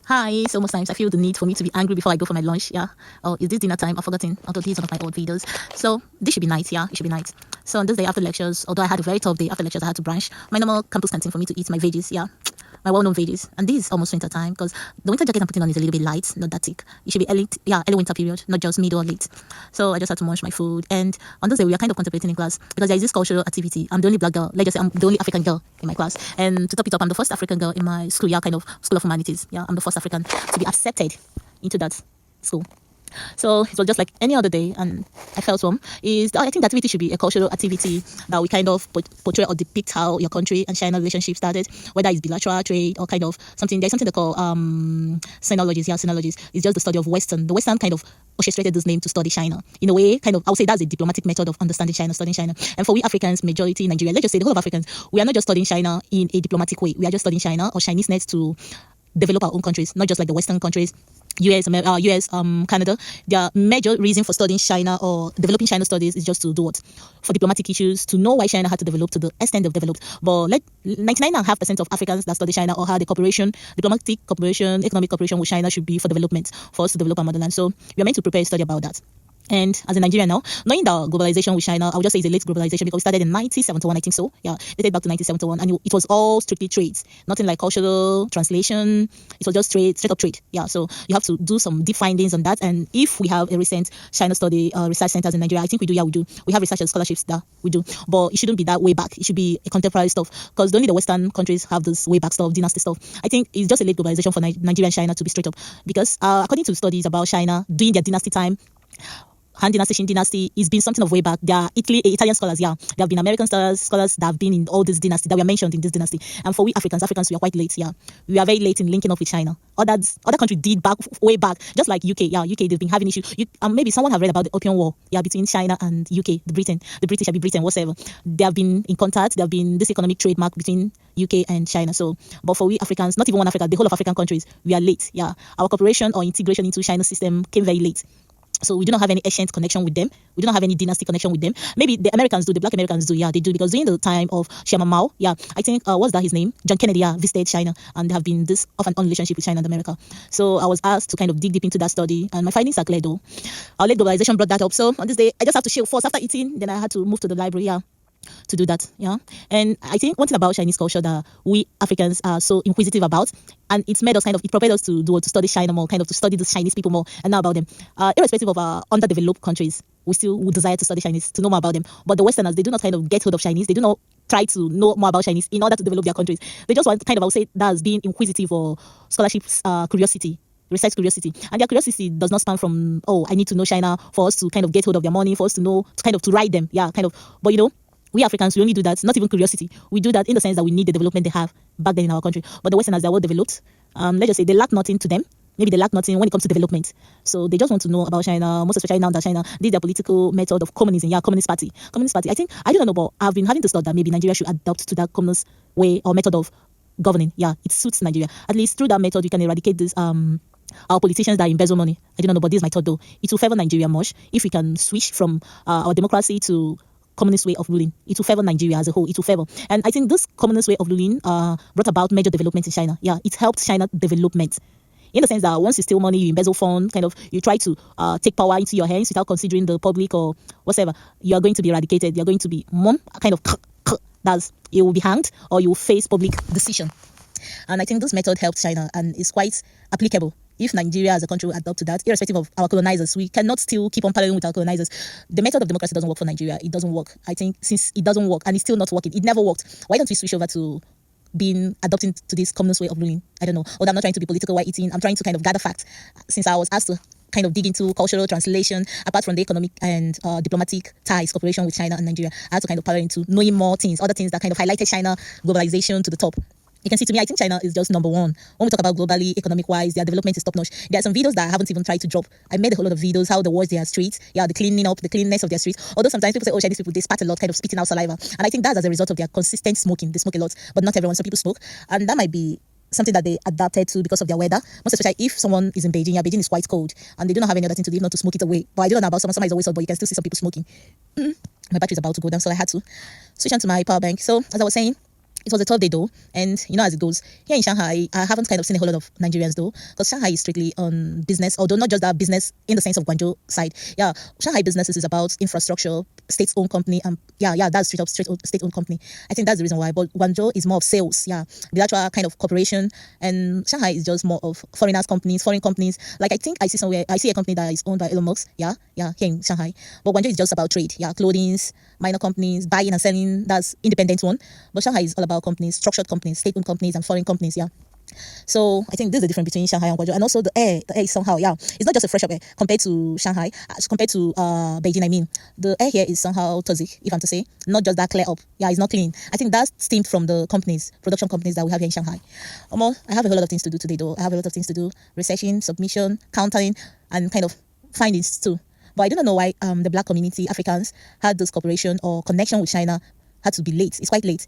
Hi, so most times I feel the need for me to be angry before I go for my lunch. Yeah. Oh, is this dinner time? I've forgotten. Although these are one of my old videos. So this should be night. Yeah, it should be night. So on this day after lectures, although I had a very tough day after lectures, I had to branch my normal campus canteen for me to eat my veggies. Yeah. My well-known veggies. And this is almost winter time because the winter jacket I'm putting on is a little bit light, not that thick. It should be early, yeah, early winter period, not just mid or late. So I just had to munch my food. And on this day, we are kind of contemplating in class because there is this cultural activity. I'm the only black girl. Let's just say I'm the only African girl in my class. And to top it up, I'm the first African girl in my school, yeah, kind of school of humanities. Yeah, I'm the first African to be accepted into that school. So it was just like any other day, and I felt one. I think the activity should be a cultural activity that we kind of portray or depict how your country and China relationship started, whether it's bilateral trade or kind of something. There's something they call sinologies. Yeah, sinologies. It's just the study of Western. The Western kind of orchestrated this name to study China. In a way, kind of, I would say that's a diplomatic method of understanding China, studying China. And for we Africans, majority Nigeria, let's just say the whole of Africans, we are not just studying China in a diplomatic way. We are just studying China or Chinese nets to develop our own countries, not just like the Western countries, Canada. Their major reason for studying China or developing China studies is just to do what? For diplomatic issues, to know why China had to develop to the extent they've developed. But 99.5% of Africans that study China or how the cooperation, diplomatic cooperation, economic cooperation with China should be for development, for us to develop our motherland. So we are meant to prepare a study about that. And as a Nigerian now, knowing the globalization with China, I would just say it's a late globalization because we started in 1971, I think so. Yeah, it dated back to 1971, and it was all strictly trades, nothing like cultural translation. It was just trade, straight up trade. Yeah, so you have to do some deep findings on that. And if we have a recent China study research centers in Nigeria, I think we do. Yeah, we do. We have research and scholarships that we do, but it shouldn't be that way back. It should be a contemporary stuff because only the Western countries have this way back stuff, dynasty stuff. I think it's just a late globalization for Nigeria and China, to be straight up, because according to studies about China during their dynasty time, Han Dynasty, Shin Dynasty, it's been something of way back. There are Italian scholars, yeah. There have been American scholars that have been in all this dynasty, that were mentioned in this dynasty. And for we Africans, we are quite late, yeah. We are very late in linking up with China. Other countries did way back, just like UK, yeah. UK, they've been having issues. Maybe someone have read about the Opium War, yeah, between China and UK, the British, whatever. They have been in contact. There have been this economic trademark between UK and China. So, but for we Africans, not even one Africa, the whole of African countries, we are late, yeah. Our cooperation or integration into China's system came very late. So we do not have any ancient connection with them. We do not have any dynasty connection with them. Maybe the Americans do, the black Americans do, yeah, they do, because during the time of Chairman Mao, yeah, I think, what's that his name? John Kennedy, yeah, visited China, and they have been this off and on relationship with China and America. So I was asked to kind of dig deep into that study, and my findings are clear though. Our late globalization brought that up. So on this day, I just have to chill first after eating, then I had to move to the library, yeah, to do that, yeah. And I think one thing about Chinese culture that we Africans are so inquisitive about, and it's made us kind of, it propelled us to study China more, kind of to study the Chinese people more and know about them. Irrespective of our underdeveloped countries, we still would desire to study Chinese, to know more about them. But the Westerners, they do not kind of get hold of Chinese. They do not try to know more about Chinese in order to develop their countries. They just want kind of, I would say, that's being inquisitive or scholarship curiosity. Research curiosity, and their curiosity does not span from, oh, I need to know China for us to kind of get hold of their money, for us to know, to kind of to ride them, yeah, kind of. But we Africans, we only do that, not even curiosity. We do that in the sense that we need the development they have back then in our country. But the Westerners, they're well developed. Let's just say they lack nothing to them. Maybe they lack nothing when it comes to development. So they just want to know about China, most especially now that China did their political method of communism. Yeah, Communist Party. I think, I don't know, but I've been having to start that maybe Nigeria should adopt to that communist way or method of governing. Yeah, it suits Nigeria. At least through that method, you can eradicate this our politicians that embezzle money. I don't know, but this is my thought though. It will favor Nigeria much if we can switch from our democracy to communist way of ruling. It will favor Nigeria as a whole. It will favor. And I think this communist way of ruling brought about major developments in China. Yeah, it helped China development. In the sense that once you steal money, you embezzle funds, kind of, you try to take power into your hands without considering the public or whatever, you are going to be eradicated. You're going to be kind of, that's, you will be hanged or you will face public decision. And I think this method helped China and is quite applicable. If Nigeria as a country will adopt to that, irrespective of our colonizers, we cannot still keep on paralleling with our colonizers. The method of democracy doesn't work for Nigeria. It doesn't work. I think since it doesn't work and it's still not working, it never worked. Why don't we switch over to adopting to this communist way of ruling? I don't know. Although I'm not trying to be political while eating, I'm trying to kind of gather facts. Since I was asked to kind of dig into cultural translation, apart from the economic and diplomatic ties, cooperation with China and Nigeria, I had to kind of parallel into knowing more things, other things that kind of highlighted China globalization to the top. You can see, to me, I think China is just number one. When we talk about globally, economic-wise, their development is top-notch. There are some videos that I haven't even tried to drop. I made a whole lot of videos, how they wash their streets, yeah, the cleanliness of their streets. Although sometimes people say, oh, Chinese people, they spat a lot, kind of spitting out saliva. And I think that's as a result of their consistent smoking. They smoke a lot, but not everyone. Some people smoke. And that might be something that they adapted to because of their weather. Most especially if someone is in Beijing, yeah, Beijing is quite cold, and they do not have any other thing to do, not to smoke it away. But I don't know about someone is always hot, but you can still see some people smoking. My battery is about to go down, so I had to switch on to my power bank. So, as I was saying, It was a tough day though, and you know as it goes. Here in Shanghai, I haven't kind of seen a whole lot of Nigerians though, because Shanghai is strictly on business, although not just that business in the sense of Guangzhou side. Yeah, Shanghai businesses is about infrastructure, state-owned company, and that's straight up state-owned company. I think that's the reason why. But Guangzhou is more of sales, the actual kind of corporation, and Shanghai is just more of foreign companies. Like I think I see a company that is owned by Elon Musk, here in Shanghai. But Guangzhou is just about trade, clothing, minor companies, buying and selling. That's independent one. But Shanghai is all about companies, structured companies, state-owned companies, and foreign companies. So I think this is the difference between Shanghai and Guangzhou, and also the air is somehow it's not just a fresh up air compared to Shanghai, compared to Beijing. I mean, the air here is somehow toxic, if I'm to say, not just that clear up. It's not clean. I think that's stemmed from the production companies that we have here in Shanghai. I have a whole lot of things to do today though. I have a lot of things to do: researching, submission, countering, and kind of findings too. But I do not know why the black community, Africans, had this cooperation or connection with China had to be late. It's quite late.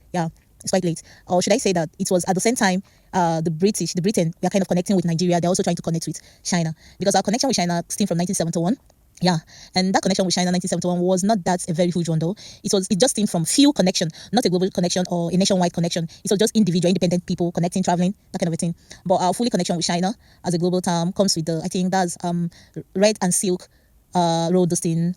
It's quite late. Or should I say that it was at the same time the Britain, we are kind of connecting with Nigeria. They're also trying to connect with China, because our connection with China stemmed from 1971. And that connection with China 1971 was not that a very huge one though. It just stemmed from few connection, not a global connection or a nationwide connection. It was just individual, independent people connecting, traveling, that kind of a thing. But our fully connection with China as a global term comes with I think that's Red and Silk Road, this thing,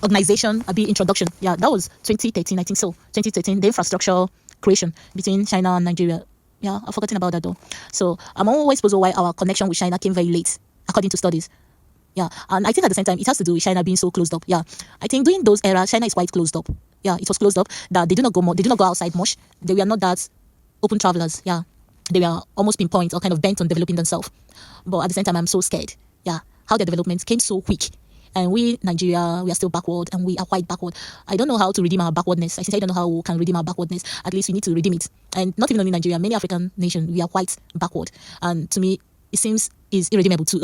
organization, a bit introduction. That was 2013, I think so. 2013, the infrastructure creation between China and Nigeria. I've forgotten about that though. So I'm always puzzled why our connection with China came very late, according to studies. And I think at the same time it has to do with China being so closed up. I think during those eras, China is quite closed up. It was closed up, that they do not go outside much. They were not that open travelers. They were almost pinpoint or kind of bent on developing themselves. But at the same time, I'm so scared. How their development came so quick. And we, Nigeria, we are still backward, and we are quite backward. I don't know how to redeem our backwardness. I sincerely don't know how we can redeem our backwardness. At least we need to redeem it. And not even only Nigeria, many African nations, we are quite backward. And to me, it seems is irredeemable too.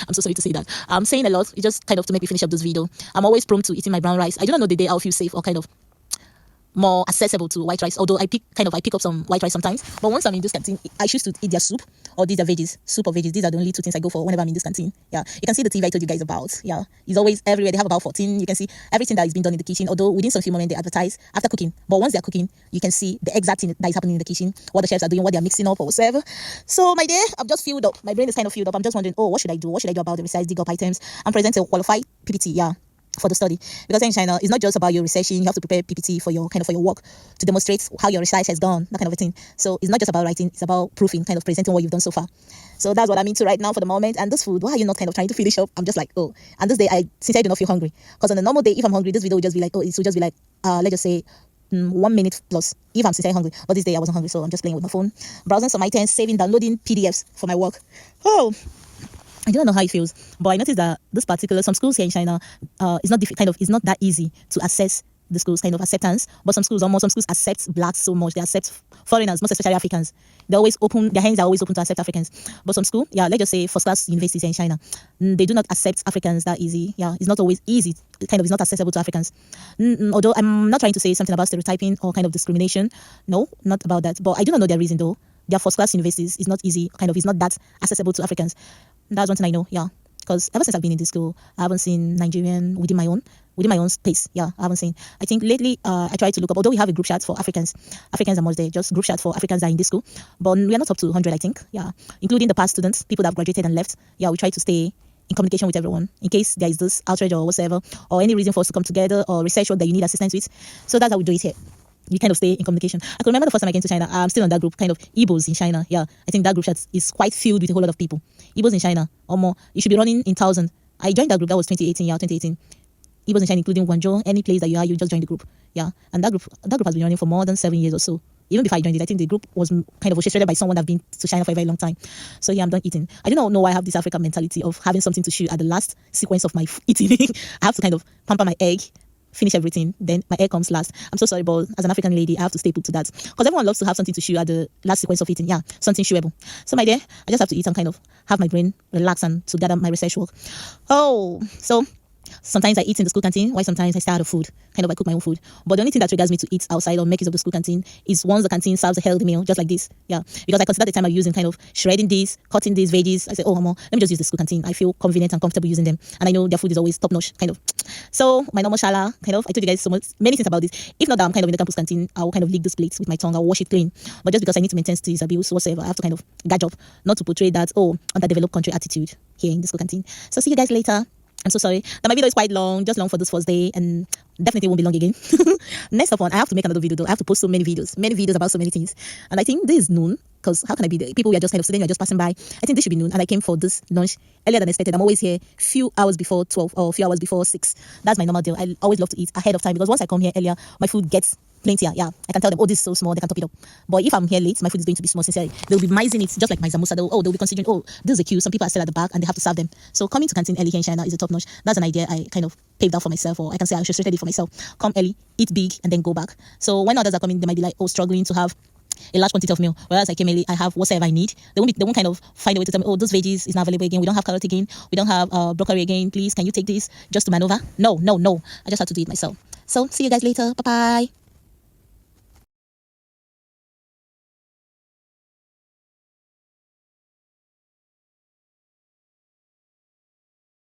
I'm so sorry to say that. I'm saying a lot. It's just kind of to make me finish up this video. I'm always prone to eating my brown rice. I do not know the day I'll feel safe or kind of more accessible to white rice, although I pick up some white rice sometimes. But once I'm in this canteen, I choose to eat their soup or these are veggies, soup or veggies. These are the only two things I go for whenever I'm in this canteen. You can see the TV I told you guys about. It's always everywhere. They have about 14. You can see everything that is being done in the kitchen, although within some few moments they advertise after cooking. But once they're cooking, you can see the exact thing that is happening in the kitchen, what the chefs are doing, what they're mixing up or whatever. So my dear, I'm just filled up. My brain is kind of filled up. I'm just wondering, what should I do? What should I do about the resize dig up items and present a qualified PPT? For the study, because in China it's not just about your researching. You have to prepare PPT for your work to demonstrate how your research has gone, that kind of a thing. So it's not just about writing, it's about proofing, kind of presenting what you've done so far. So that's what I'm into right now for the moment. And this food, why are you not kind of trying to finish up? I'm just like, and this day since I do not feel hungry, because on a normal day if I'm hungry, this video would just be like, it would just be like let's just say 1 minute plus if I'm sincerely hungry. But this day I wasn't hungry, so I'm just playing with my phone, browsing some items, saving, downloading PDFs for my work. I don't know how it feels, but I noticed that some schools here in China it's not that easy to assess the schools kind of acceptance. But some schools accept blacks so much. They accept foreigners, most especially Africans. Their hands are always open to accept Africans. But some school, let's just say first class universities here in China, they do not accept Africans that easy. It's not always easy. It's not accessible to Africans. Although I'm not trying to say something about stereotyping or kind of discrimination. No, not about that. But I do not know their reason though. Their first class universities is not easy, is not that accessible to Africans. That's one thing I know, because ever since I've been in this school, I haven't seen Nigerian within my own space. I haven't seen. I think lately I tried to look up, although we have a group chat for Africans are much there, just group chat for Africans that are in this school, but we are not up to 100, I think, including the past students, people that have graduated and left. We try to stay in communication with everyone in case there is this outrage or whatever, or any reason for us to come together or research work that you need assistance with. So that's how we do it here. You kind of stay in communication. I can remember the first time I came to China. I'm still on that group, kind of Igbos in China. I think that group chat is quite filled with a whole lot of people. Igbos in China, or more. You should be running in thousands. I joined that group. That was 2018. 2018. Igbos in China, including Guangzhou. Any place that you are, you just join the group. And that group has been running for more than 7 years or so. Even before I joined it, I think the group was kind of orchestrated by someone that has been to China for a very long time. So I'm done eating. I do not know why I have this African mentality of having something to shoot at the last sequence of my eating. I have to kind of pamper my egg, finish everything, then my egg comes last. I'm so sorry, but as an African lady, I have to stay put to that, because everyone loves to have something to chew at the last sequence of eating. Something chewable. So my dear, I just have to eat and kind of have my brain relax and to gather my research work. So Sometimes I eat in the school canteen, while sometimes I stay out of food. Kind of I cook my own food. But the only thing that triggers me to eat outside or make use of the school canteen is once the canteen serves a healthy meal, just like this. Yeah. Because I consider the time I use in kind of shredding this, cutting these veggies. I say, oh, let me just use the school canteen. I feel confident and comfortable using them. And I know their food is always top notch, kind of. So my normal shala, kind of, I told you guys many things about this. If not that I'm kind of in the campus canteen, I'll kind of lick this plate with my tongue. I'll wash it clean. But just because I need to maintain students abuse whatsoever, I have to kind of gauge up, not to portray that, underdeveloped country attitude here in the school canteen. So see you guys later. I'm so sorry that my video is quite long, just long for this first day, and definitely won't be long again. Next up on, I have to make another video though. I have to post so many videos about so many things. And I think this is noon, because how can I be there? People we are just kind of sitting, we are just passing by. I think this should be noon, and I came for this lunch earlier than expected. I'm always here few hours before 12 or few hours before 6. That's my normal deal. I always love to eat ahead of time, because once I come here earlier, my food gets plenty. Yeah, I can tell them, oh, this is so small, they can top it up. But if I'm here late, my food is going to be small. Sincerely, they'll be mising it, just like my samosa. They'll be considering, oh, this is a queue. Some people are still at the back and they have to serve them. So coming to canteen early here in China is a top notch. That's an idea I kind of paved out for myself, or I can say I orchestrated it for myself. Come early, eat big, and then go back. So when others are coming, they might be like, oh, struggling to have a large quantity of meal. Whereas I came early, I have whatever I need. They won't kind of find a way to tell me, oh, those veggies is not available again. We don't have carrot again. We don't have broccoli again. Please, can you take this just to maneuver? No. I just have to do it myself. So see you guys later. Bye bye.